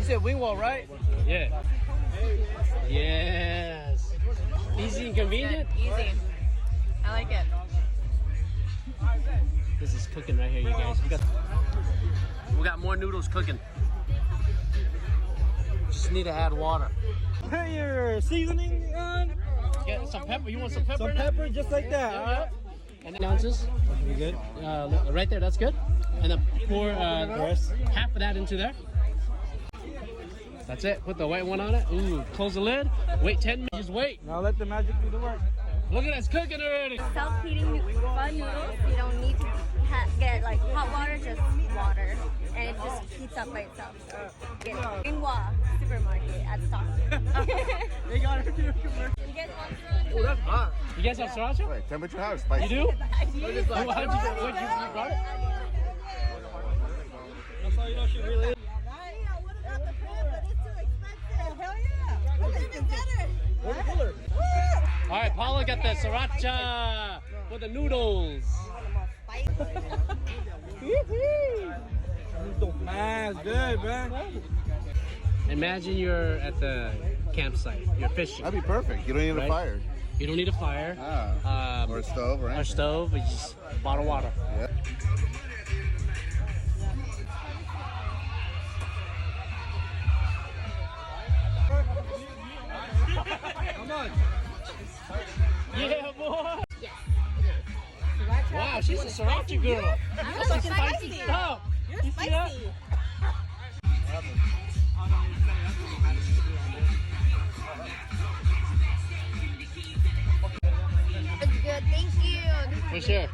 said wing wall, right? Yeah. Yes. Easy and convenient. Good. Easy. I like it. This is cooking right here, you guys. We got more noodles cooking. Just need to add water. Put your seasoning on. Get some pepper. You want some pepper? Some in it? pepper, just like that. Yeah. And ounces. You good? Right there. That's good. And then pour rest. half of that into there. That's it. Put the white one on it. Ooh. Close the lid. Wait 10 minutes. Just wait. Now let the magic do the work. Look at us cooking already. Self-heating fun noodles. You don't need to get like hot water, just water, and it just heats up by itself. So get Ingwa supermarket at stock. They got her to do a commercial. You guys want sriracha? Oh, that's hot. You guys have sriracha? Wait, temperature high or spicy? You do? I do. How'd you brought it? That's how you know she really is. What about the pamphlet? It's too expensive. Hell yeah. It's even better. Where's the cooler? All right, Paula got the sriracha for the noodles. Man, it's good, man. Imagine you're at the campsite. You're fishing. That'd be perfect. You don't need Right? a fire. You don't need a fire. Or a stove, right? Or a stove. It's just a bottle of water. Yeah. Come on. Yeah, boy. Wow, she's a sriracha girl. That's some spicy stuff. You're You see that? spicy. It's good. Thank you. For sure.